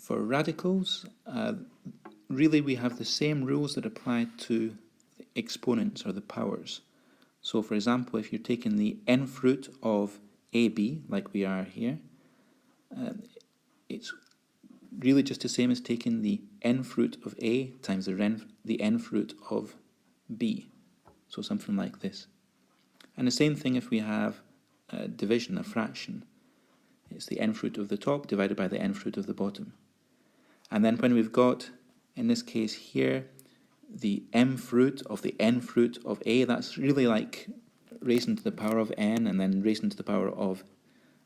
For radicals, really we have the same rules that apply to the exponents or the powers. So for example, if you're taking the nth root of AB, like we are here, it's really just the same as taking the nth root of A times the nth root of B. So something like this. And the same thing if we have division, a fraction. It's the nth root of the top divided by the nth root of the bottom. And then when we've got, in this case here, the mth root of the nth root of A, that's really like raising to the power of n and then raising to the power of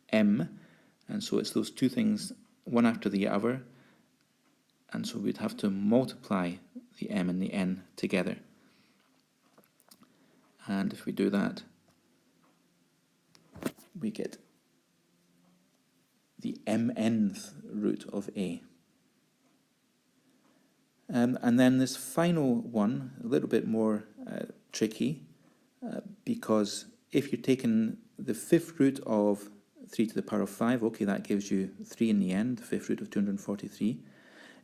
m. And so it's those two things, one after the other. And so we'd have to multiply the m and the n together. And if we do that, we get the mnth root of A. And then this final one, a little bit more tricky, because if you're taking the fifth root of 3 to the power of 5, okay, that gives you 3 in the end, the fifth root of 243.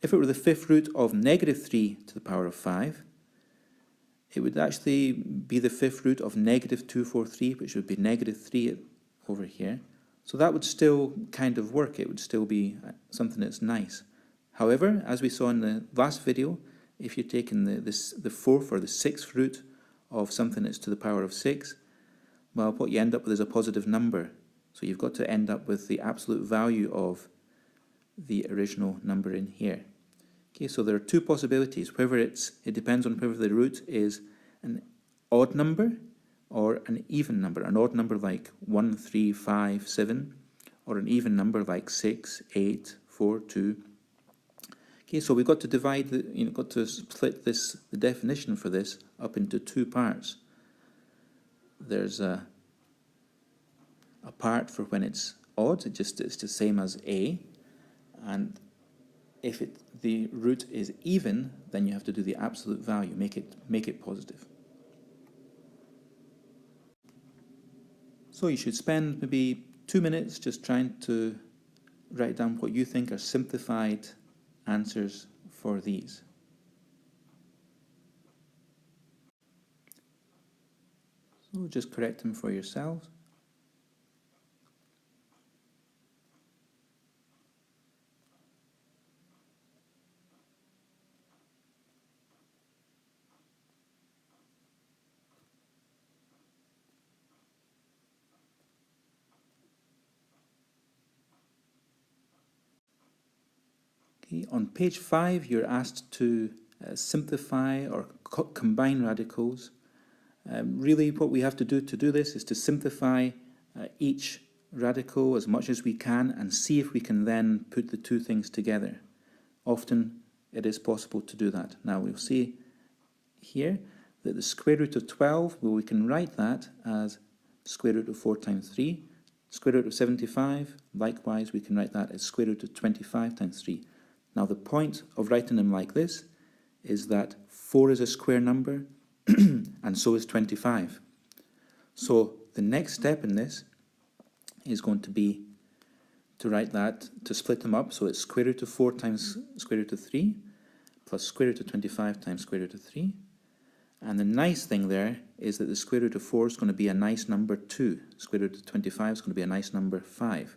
If it were the fifth root of negative 3 to the power of 5, it would actually be the fifth root of negative 243, which would be negative 3 over here. So that would still kind of work. It would still be something that's nice. However, as we saw in the last video, if you're taking the fourth or the sixth root of something that's to the power of 6, well, what you end up with is a positive number. So you've got to end up with the absolute value of the original number in here. Okay, so there are two possibilities. Whether it depends on whether the root is an odd number or an even number. An odd number like 1, 3, 5, 7, or an even number like 6, 8, 4, 2. Okay, so we've got to divide, got to split the definition for this up into two parts. There's a part for when it's odd, it's the same as A, and if the root is even, then you have to do the absolute value, make it positive. So you should spend maybe 2 minutes just trying to write down what you think are simplified answers for these. So just correct them for yourselves. On page 5, you're asked to simplify or combine radicals. Really, what we have to do this is to simplify each radical as much as we can and see if we can then put the two things together. Often, it is possible to do that. Now, we'll see here that the square root of 12, well, we can write that as square root of 4 times 3. Square root of 75, likewise, we can write that as square root of 25 times 3. Now the point of writing them like this is that 4 is a square number and so is 25. So the next step in this is going to be to write that, to split them up, so it's square root of 4 times square root of 3 plus square root of 25 times square root of 3. And the nice thing there is that the square root of 4 is going to be a nice number 2. Square root of 25 is going to be a nice number 5.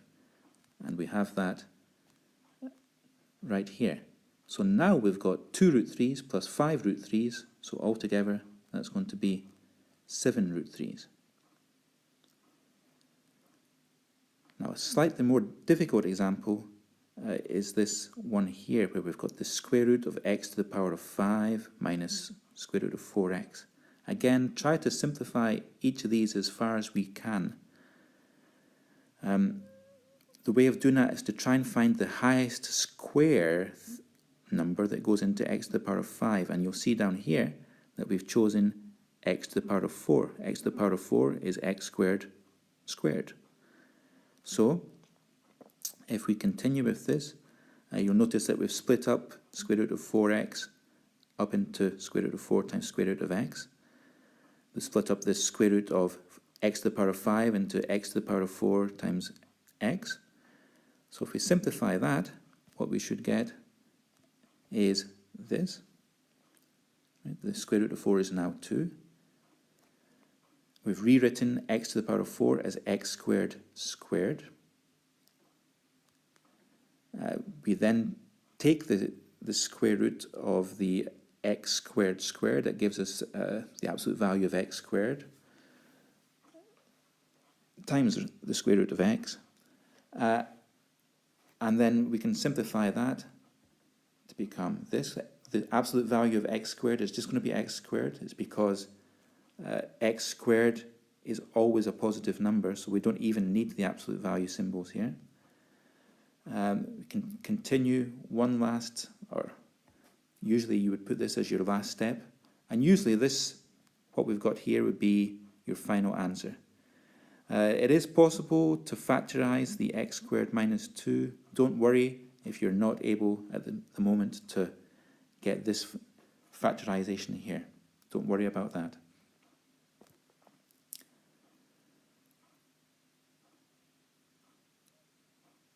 And we have that right here. So now we've got 2 root 3's plus 5 root 3's, so altogether that's going to be 7 root 3's. Now a slightly more difficult example is this one here, where we've got the square root of x to the power of 5 minus square root of 4x. Again, try to simplify each of these as far as we can. The way of doing that is to try and find the highest square number that goes into x to the power of 5. And you'll see down here that we've chosen x to the power of 4. X to the power of 4 is x squared squared. So, if we continue with this, you'll notice that we've split up square root of 4x up into square root of 4 times square root of x. We split up this square root of x to the power of 5 into x to the power of 4 times x. So if we simplify that, what we should get is this. Right? The square root of 4 is now 2. We've rewritten x to the power of 4 as x squared squared. We then take the square root of the x squared squared. That gives us the absolute value of x squared times the square root of x. And then we can simplify that to become this. The absolute value of x squared is just going to be x squared. It's because x squared is always a positive number, so we don't even need the absolute value symbols here. We can continue one last, or usually you would put this as your last step, and usually this, what we've got here, would be your final answer. It is possible to factorize the x squared minus 2. Don't worry if you're not able at the moment to get this factorization here. Don't worry about that.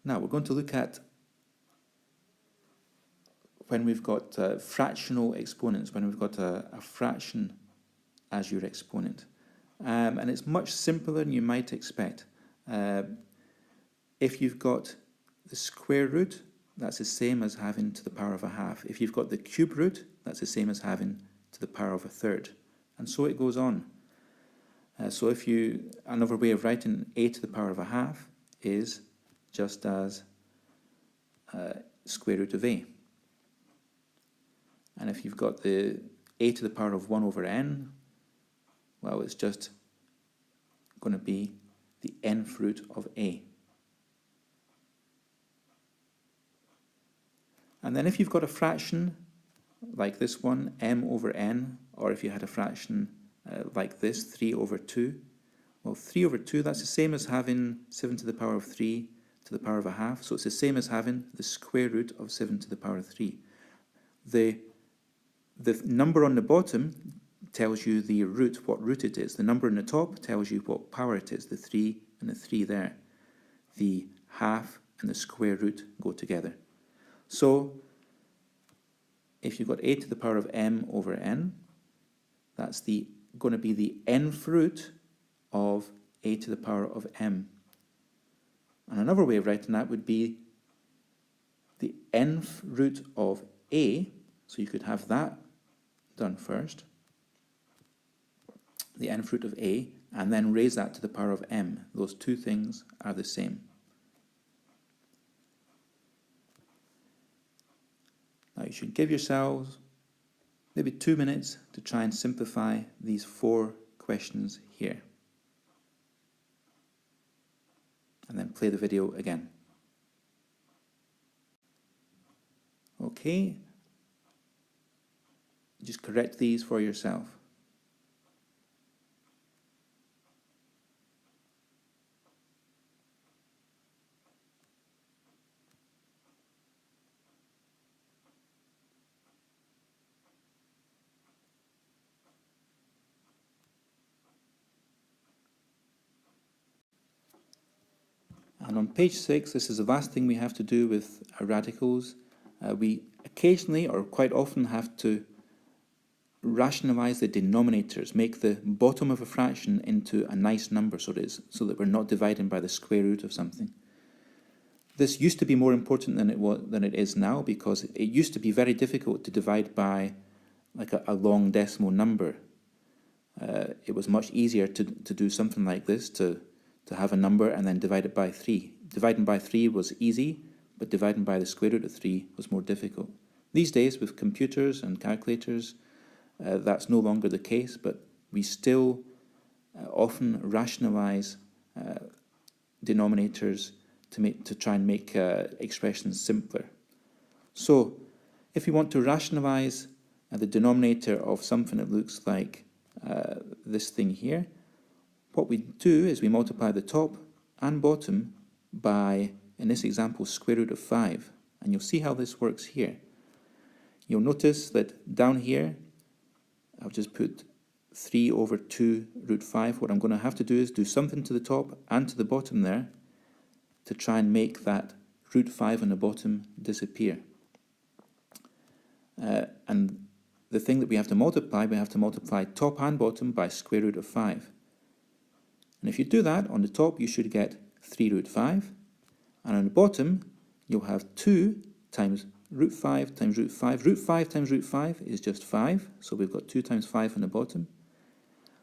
Now we're going to look at when we've got fractional exponents, when we've got a fraction as your exponent. And it's much simpler than you might expect. If you've got the square root, that's the same as having to the power of a half. If you've got the cube root, that's the same as having to the power of a third. And so it goes on. So another way of writing a to the power of a half is just as square root of a. And if you've got the a to the power of 1 over n, well, it's just going to be the nth root of a. And then if you've got a fraction like this one, m over n, or if you had a fraction like this, 3 over 2, well, 3 over 2, that's the same as having 7 to the power of 3 to the power of a half, so it's the same as having the square root of 7 to the power of 3. The number on the bottom tells you the root, what root it is. The number on the top tells you what power it is, the 3 and the 3 there. The half and the square root go together. So, if you've got a to the power of m over n, that's going to be the nth root of a to the power of m. And another way of writing that would be the nth root of a, so you could have that done first, the nth root of a, and then raise that to the power of m. Those two things are the same. Now you should give yourselves maybe 2 minutes to try and simplify these 4 questions here. And then play the video again. Okay. Just correct these for yourself. And on page 6, this is the last thing we have to do with our radicals. We occasionally, or quite often, have to rationalize the denominators, make the bottom of a fraction into a nice number so that we're not dividing by the square root of something. This used to be more important than it is now, because it used to be very difficult to divide by like a long decimal number. It was much easier to do something like this, to have a number and then divide it by 3. Dividing by 3 was easy, but dividing by the square root of 3 was more difficult. These days, with computers and calculators, that's no longer the case, but we still often rationalize denominators to try and make expressions simpler. So, if you want to rationalize the denominator of something that looks like this thing here, what we do is we multiply the top and bottom by, in this example, square root of 5. And you'll see how this works here. You'll notice that down here, I've just put 3 over 2 root 5. What I'm going to have to do is do something to the top and to the bottom there to try and make that root 5 on the bottom disappear. And the thing that we have to multiply top and bottom by square root of 5. And if you do that, on the top you should get 3 root 5, and on the bottom you'll have 2 times root 5 times root 5. Root 5 times root 5 is just 5, so we've got 2 times 5 on the bottom.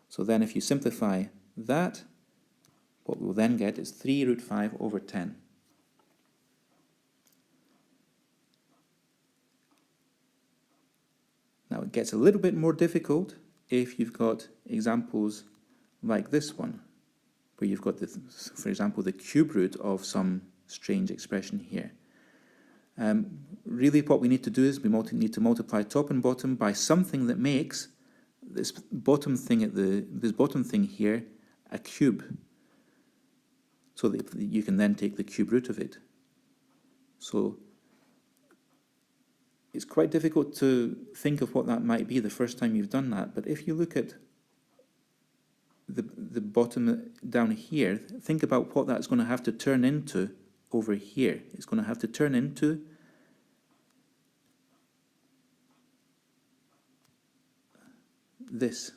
So then if you simplify that, what we'll then get is 3 root 5 over 10. Now it gets a little bit more difficult if you've got examples like this one, where you've got, for example, the cube root of some strange expression here. Really what we need to do is we need to multiply top and bottom by something that makes this bottom thing here a cube, so that you can then take the cube root of it. So it's quite difficult to think of what that might be the first time you've done that, but if you look at the bottom down here, think about what that's going to have to turn into over here. It's going to have to turn into this,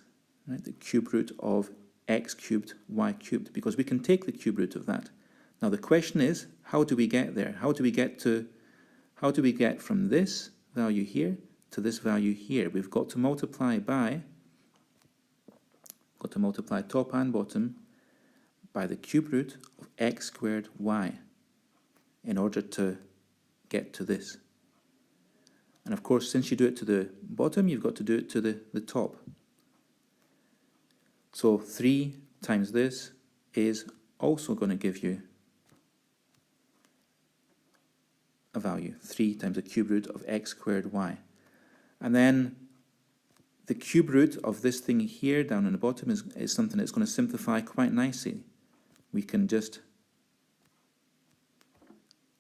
right? The cube root of x cubed y cubed, because we can take the cube root of that. Now the question is, how do we get there? How do we get from this value here to this value here? We've got to multiply top and bottom by the cube root of x squared y in order to get to this. And of course, since you do it to the bottom, you've got to do it to the top. So 3 times this is also going to give you a value, 3 times the cube root of x squared y. And then the cube root of this thing here down in the bottom is something that's going to simplify quite nicely. We can just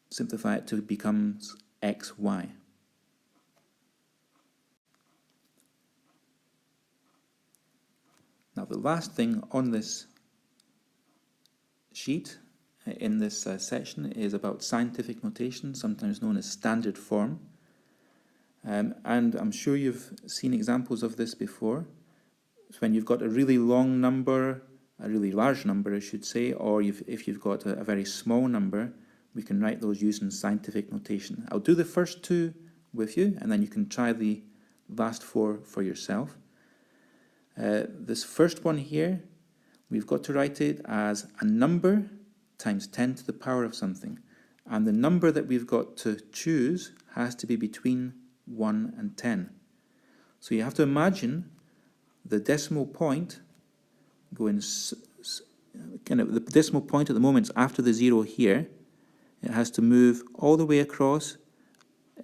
simplify it to become xy. Now the last thing on this sheet in this section is about scientific notation, sometimes known as standard form. And I'm sure you've seen examples of this before. It's when you've got a really long number, a really large number I should say, or if you've got a very small number, we can write those using scientific notation. I'll do the first two with you, and then you can try the last four for yourself. This first one here, we've got to write it as a number times 10 to the power of something. And the number that we've got to choose has to be between 1 and 10. So you have to imagine the decimal point going, the decimal point at the moment is after the 0 here. It has to move all the way across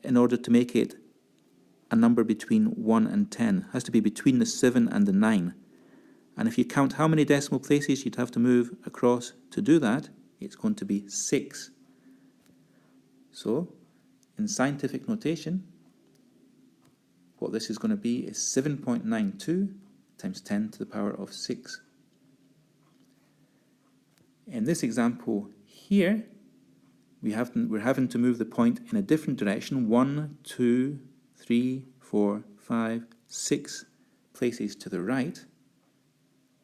in order to make it a number between 1 and 10. It has to be between the 7 and the 9. And if you count how many decimal places you'd have to move across to do that, it's going to be 6. So, in scientific notation, what this is going to be is 7.92 times 10 to the power of 6. In this example here, we're having to move the point in a different direction, 1, 2, 3, 4, 5, 6 places to the right,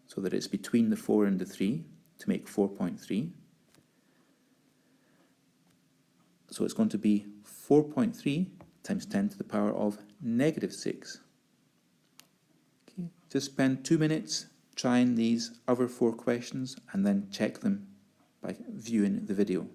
so that it's between the 4 and the 3 to make 4.3. So it's going to be 4.3 times 10 to the power of negative 6. Okay. Just spend 2 minutes trying these other 4 questions and then check them by viewing the video.